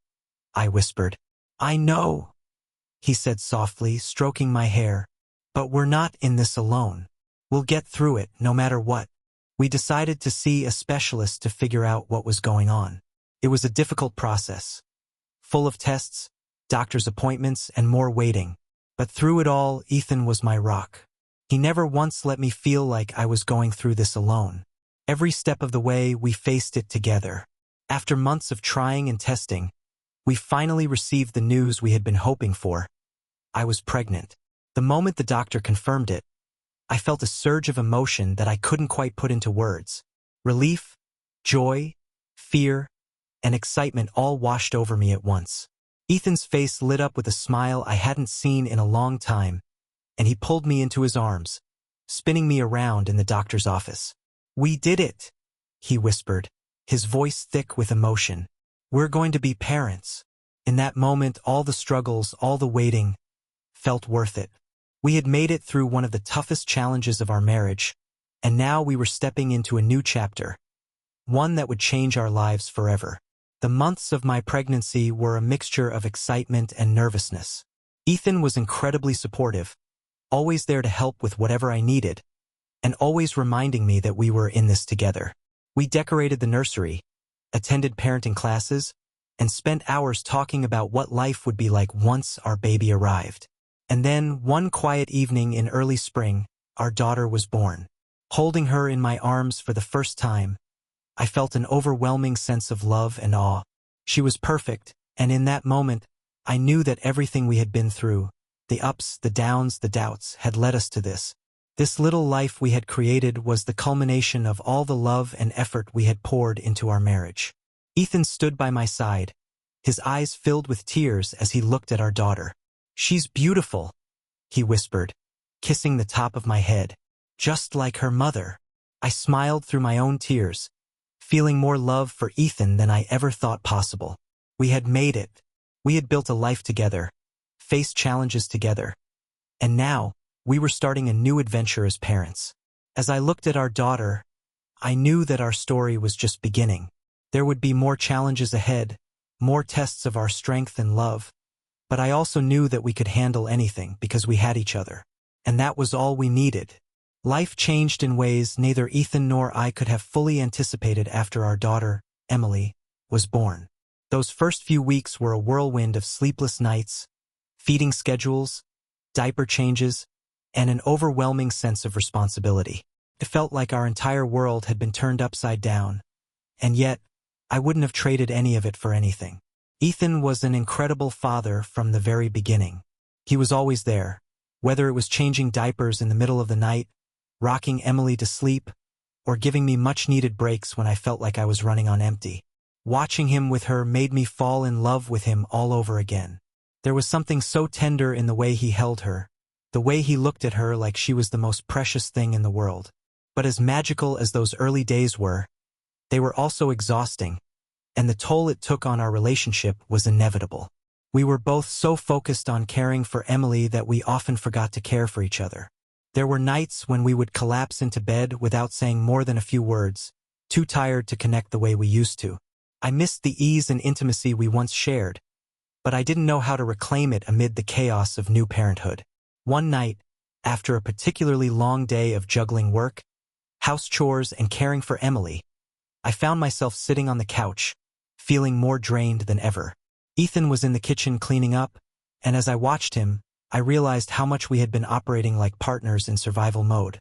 I whispered. "I know," he said softly, stroking my hair. "But we're not in this alone. We'll get through it, no matter what." We decided to see a specialist to figure out what was going on. It was a difficult process, full of tests, doctor's appointments, and more waiting. But through it all, Ethan was my rock. He never once let me feel like I was going through this alone. Every step of the way, we faced it together. After months of trying and testing, we finally received the news we had been hoping for. I was pregnant. The moment the doctor confirmed it, I felt a surge of emotion that I couldn't quite put into words. Relief, joy, fear, and excitement all washed over me at once. Ethan's face lit up with a smile I hadn't seen in a long time, and he pulled me into his arms, spinning me around in the doctor's office. "We did it," he whispered, his voice thick with emotion. "We're going to be parents." In that moment, all the struggles, all the waiting, felt worth it. We had made it through one of the toughest challenges of our marriage, and now we were stepping into a new chapter, one that would change our lives forever. The months of my pregnancy were a mixture of excitement and nervousness. Ethan was incredibly supportive, always there to help with whatever I needed, and always reminding me that we were in this together. We decorated the nursery, attended parenting classes, and spent hours talking about what life would be like once our baby arrived. And then, one quiet evening in early spring, our daughter was born. Holding her in my arms for the first time, I felt an overwhelming sense of love and awe. She was perfect, and in that moment, I knew that everything we had been through, the ups, the downs, the doubts, had led us to this. This little life we had created was the culmination of all the love and effort we had poured into our marriage. Ethan stood by my side, his eyes filled with tears as he looked at our daughter. "She's beautiful," he whispered, kissing the top of my head. "Just like her mother." I smiled through my own tears, feeling more love for Ethan than I ever thought possible. We had made it. We had built a life together, faced challenges together, and now we were starting a new adventure as parents. As I looked at our daughter, I knew that our story was just beginning. There would be more challenges ahead, more tests of our strength and love, but I also knew that we could handle anything because we had each other. And that was all we needed. Life changed in ways neither Ethan nor I could have fully anticipated after our daughter, Emily, was born. Those first few weeks were a whirlwind of sleepless nights, feeding schedules, diaper changes, and an overwhelming sense of responsibility. It felt like our entire world had been turned upside down, and yet, I wouldn't have traded any of it for anything. Ethan was an incredible father from the very beginning. He was always there, whether it was changing diapers in the middle of the night, rocking Emily to sleep, or giving me much-needed breaks when I felt like I was running on empty. Watching him with her made me fall in love with him all over again. There was something so tender in the way he held her, the way he looked at her like she was the most precious thing in the world. But as magical as those early days were, they were also exhausting, and the toll it took on our relationship was inevitable. We were both so focused on caring for Emily that we often forgot to care for each other. There were nights when we would collapse into bed without saying more than a few words, too tired to connect the way we used to. I missed the ease and intimacy we once shared, but I didn't know how to reclaim it amid the chaos of new parenthood. One night, after a particularly long day of juggling work, house chores, and caring for Emily, I found myself sitting on the couch, feeling more drained than ever. Ethan was in the kitchen cleaning up, and as I watched him, I realized how much we had been operating like partners in survival mode,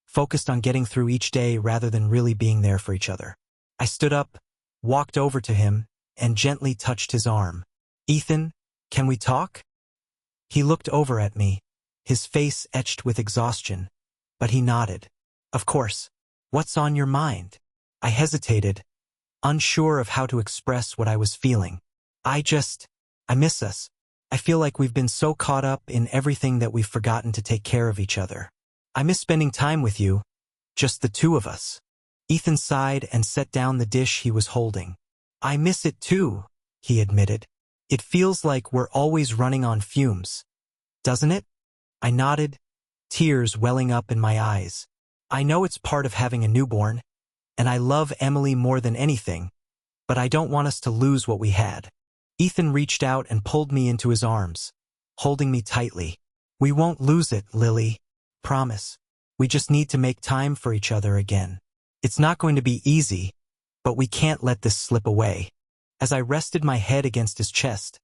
focused on getting through each day rather than really being there for each other. I stood up, walked over to him, and gently touched his arm. "Ethan, can we talk?" He looked over at me, his face etched with exhaustion, but he nodded. "Of course. What's on your mind?" I hesitated, unsure of how to express what I was feeling. I miss us. I feel like we've been so caught up in everything that we've forgotten to take care of each other. I miss spending time with you, just the two of us." Ethan sighed and set down the dish he was holding. "I miss it too," he admitted. "It feels like we're always running on fumes, doesn't it?" I nodded, tears welling up in my eyes. "I know it's part of having a newborn, and I love Emily more than anything, but I don't want us to lose what we had." Ethan reached out and pulled me into his arms, holding me tightly. "We won't lose it, Lily. Promise. We just need to make time for each other again. It's not going to be easy, but we can't let this slip away." As I rested my head against his chest,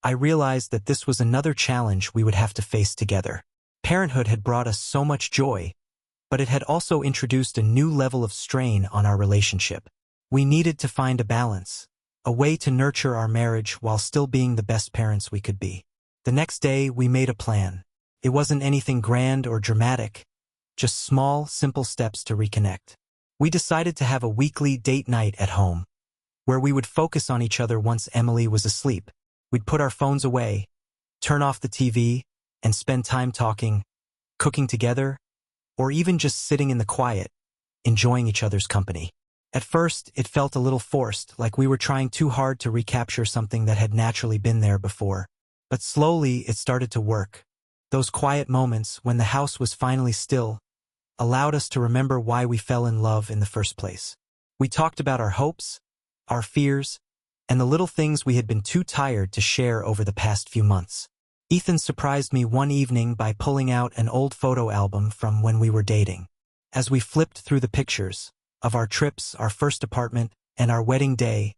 I realized that this was another challenge we would have to face together. Parenthood had brought us so much joy, but it had also introduced a new level of strain on our relationship. We needed to find a balance, a way to nurture our marriage while still being the best parents we could be. The next day, we made a plan. It wasn't anything grand or dramatic, just small, simple steps to reconnect. We decided to have a weekly date night at home, where we would focus on each other once Emily was asleep. We'd put our phones away, turn off the TV, and spend time talking, cooking together, or even just sitting in the quiet, enjoying each other's company. At first, it felt a little forced, like we were trying too hard to recapture something that had naturally been there before. But slowly, it started to work. Those quiet moments, when the house was finally still, allowed us to remember why we fell in love in the first place. We talked about our hopes, our fears, and the little things we had been too tired to share over the past few months. Ethan surprised me one evening by pulling out an old photo album from when we were dating. As we flipped through the pictures of our trips, our first apartment, and our wedding day,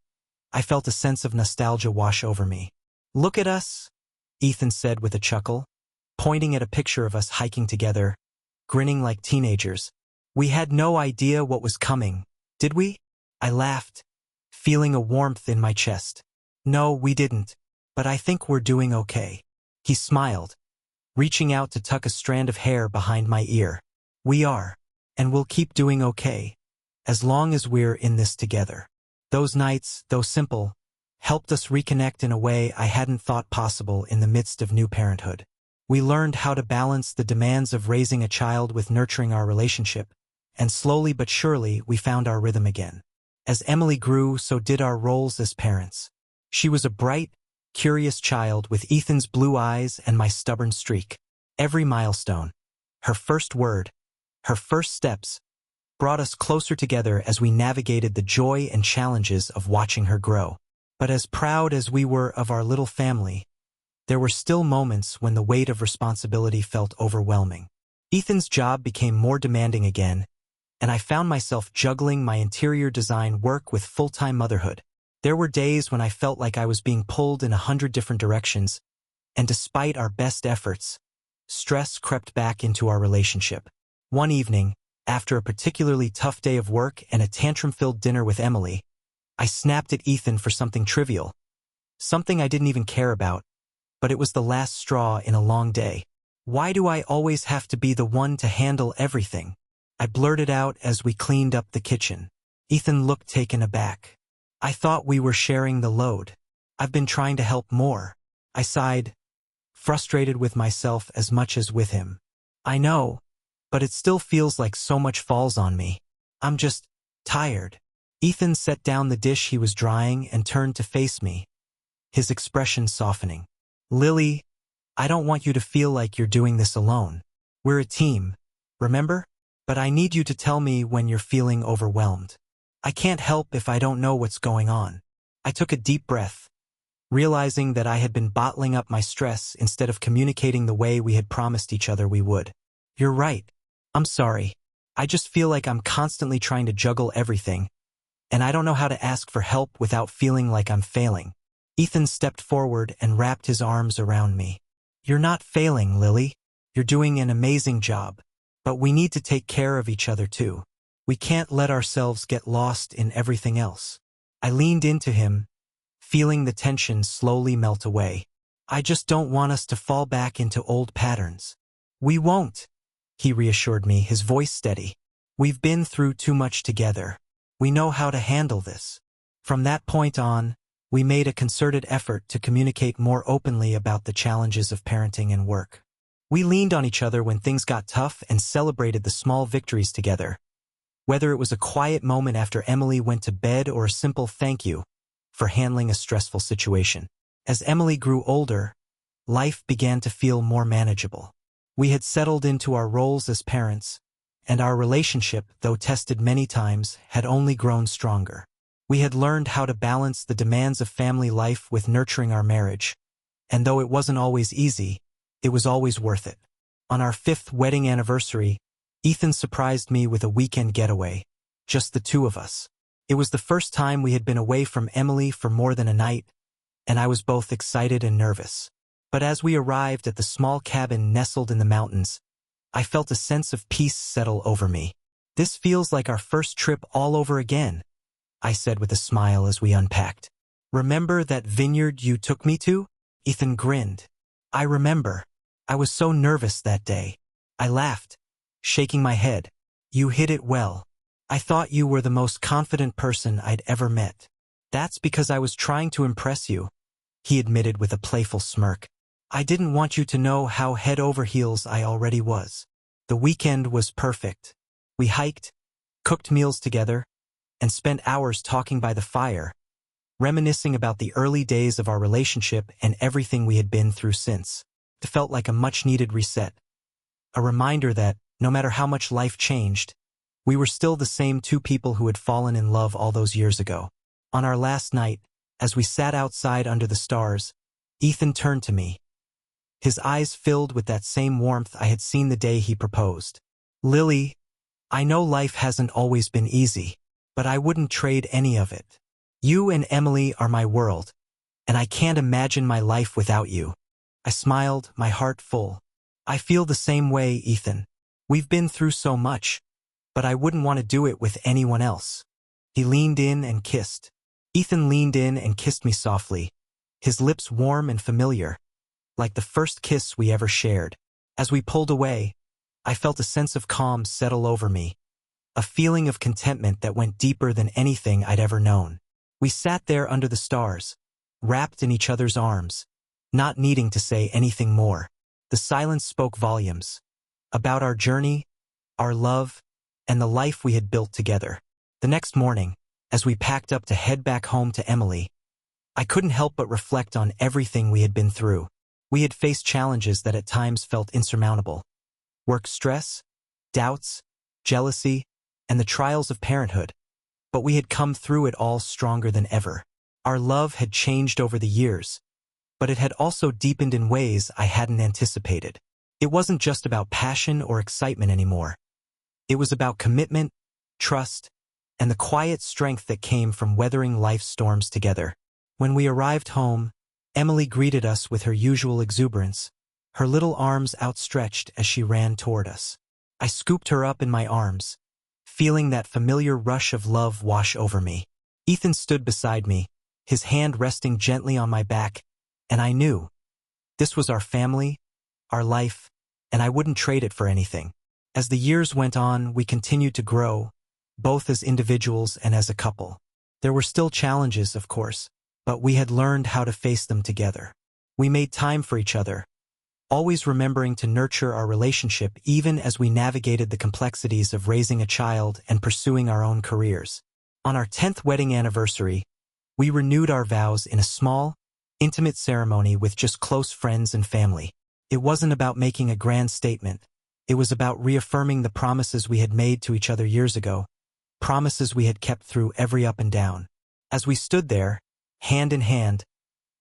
I felt a sense of nostalgia wash over me. "Look at us," Ethan said with a chuckle, pointing at a picture of us hiking together, grinning like teenagers. "We had no idea what was coming, did we?" I laughed, feeling a warmth in my chest. "No, we didn't, but I think we're doing okay." He smiled, reaching out to tuck a strand of hair behind my ear. "We are, and we'll keep doing okay, as long as we're in this together." Those nights, though simple, helped us reconnect in a way I hadn't thought possible in the midst of new parenthood. We learned how to balance the demands of raising a child with nurturing our relationship, and slowly but surely we found our rhythm again. As Emily grew, so did our roles as parents. She was a bright, curious child with Ethan's blue eyes and my stubborn streak. Every milestone, her first word, her first steps, brought us closer together as we navigated the joy and challenges of watching her grow. But as proud as we were of our little family, there were still moments when the weight of responsibility felt overwhelming. Ethan's job became more demanding again, and I found myself juggling my interior design work with full-time motherhood. There were days when I felt like I was being pulled in 100 different directions, and despite our best efforts, stress crept back into our relationship. One evening, after a particularly tough day of work and a tantrum-filled dinner with Emily, I snapped at Ethan for something trivial, something I didn't even care about, but it was the last straw in a long day. "Why do I always have to be the one to handle everything?" I blurted out as we cleaned up the kitchen. Ethan looked taken aback. "I thought we were sharing the load. I've been trying to help more." I sighed, frustrated with myself as much as with him. "I know, but it still feels like so much falls on me. I'm just tired." Ethan set down the dish he was drying and turned to face me, his expression softening. "Lily, I don't want you to feel like you're doing this alone. We're a team, remember? But I need you to tell me when you're feeling overwhelmed. I can't help if I don't know what's going on." I took a deep breath, realizing that I had been bottling up my stress instead of communicating the way we had promised each other we would. "You're right. I'm sorry. I just feel like I'm constantly trying to juggle everything, and I don't know how to ask for help without feeling like I'm failing." Ethan stepped forward and wrapped his arms around me. "You're not failing, Lily. You're doing an amazing job. But we need to take care of each other too. We can't let ourselves get lost in everything else." I leaned into him, feeling the tension slowly melt away. "I just don't want us to fall back into old patterns." "We won't," he reassured me, his voice steady. "We've been through too much together. We know how to handle this." From that point on, we made a concerted effort to communicate more openly about the challenges of parenting and work. We leaned on each other when things got tough and celebrated the small victories together. Whether it was a quiet moment after Emily went to bed or a simple thank you for handling a stressful situation. As Emily grew older, life began to feel more manageable. We had settled into our roles as parents, and our relationship, though tested many times, had only grown stronger. We had learned how to balance the demands of family life with nurturing our marriage, and though it wasn't always easy, it was always worth it. On our 5th wedding anniversary, Ethan surprised me with a weekend getaway, just the two of us. It was the first time we had been away from Emily for more than a night, and I was both excited and nervous. But as we arrived at the small cabin nestled in the mountains, I felt a sense of peace settle over me. "This feels like our first trip all over again," I said with a smile as we unpacked. "Remember that vineyard you took me to?" Ethan grinned. "I remember. I was so nervous that day." I laughed, shaking my head. "You hid it well. I thought you were the most confident person I'd ever met." "That's because I was trying to impress you," he admitted with a playful smirk. "I didn't want you to know how head over heels I already was." The weekend was perfect. We hiked, cooked meals together, and spent hours talking by the fire, reminiscing about the early days of our relationship and everything we had been through since. It felt like a much-needed reset, a reminder that, no matter how much life changed, we were still the same two people who had fallen in love all those years ago. On our last night, as we sat outside under the stars, Ethan turned to me, his eyes filled with that same warmth I had seen the day he proposed. "Lily, I know life hasn't always been easy, but I wouldn't trade any of it. You and Emily are my world, and I can't imagine my life without you." I smiled, my heart full. "I feel the same way, Ethan. We've been through so much, but I wouldn't want to do it with anyone else." He leaned in and kissed. Ethan leaned in and kissed me softly, his lips warm and familiar, like the first kiss we ever shared. As we pulled away, I felt a sense of calm settle over me, a feeling of contentment that went deeper than anything I'd ever known. We sat there under the stars, wrapped in each other's arms, not needing to say anything more. The silence spoke volumes about our journey, our love, and the life we had built together. The next morning, as we packed up to head back home to Emily, I couldn't help but reflect on everything we had been through. We had faced challenges that at times felt insurmountable. Work stress, doubts, jealousy, and the trials of parenthood. But we had come through it all stronger than ever. Our love had changed over the years, but it had also deepened in ways I hadn't anticipated. It wasn't just about passion or excitement anymore. It was about commitment, trust, and the quiet strength that came from weathering life's storms together. When we arrived home, Emily greeted us with her usual exuberance, her little arms outstretched as she ran toward us. I scooped her up in my arms, feeling that familiar rush of love wash over me. Ethan stood beside me, his hand resting gently on my back, and I knew this was our family, our life, and I wouldn't trade it for anything. As the years went on, we continued to grow, both as individuals and as a couple. There were still challenges, of course, but we had learned how to face them together. We made time for each other, always remembering to nurture our relationship even as we navigated the complexities of raising a child and pursuing our own careers. On our 10th wedding anniversary, we renewed our vows in a small, intimate ceremony with just close friends and family. It wasn't about making a grand statement. It was about reaffirming the promises we had made to each other years ago, promises we had kept through every up and down. As we stood there, hand in hand,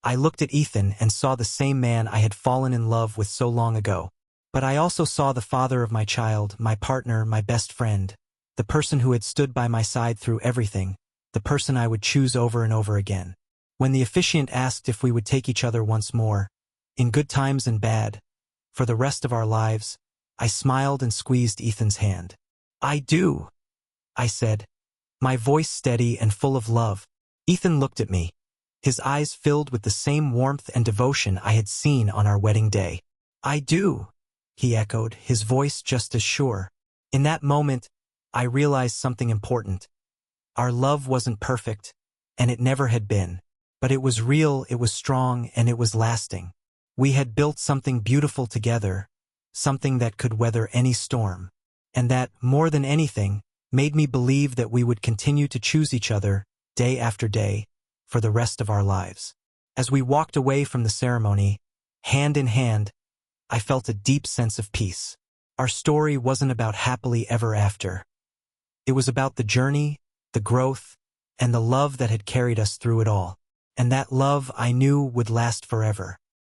I looked at Ethan and saw the same man I had fallen in love with so long ago. But I also saw the father of my child, my partner, my best friend, the person who had stood by my side through everything, the person I would choose over and over again. When the officiant asked if we would take each other once more, in good times and bad, for the rest of our lives, I smiled and squeezed Ethan's hand. "I do," I said, my voice steady and full of love. Ethan looked at me, his eyes filled with the same warmth and devotion I had seen on our wedding day. "I do," he echoed, his voice just as sure. In that moment, I realized something important. Our love wasn't perfect, and it never had been. But it was real, it was strong, and it was lasting. We had built something beautiful together, something that could weather any storm. And that, more than anything, made me believe that we would continue to choose each other, day after day, for the rest of our lives. As we walked away from the ceremony, hand in hand, I felt a deep sense of peace. Our story wasn't about happily ever after. It was about the journey, the growth, and the love that had carried us through it all. And that love I knew would last forever.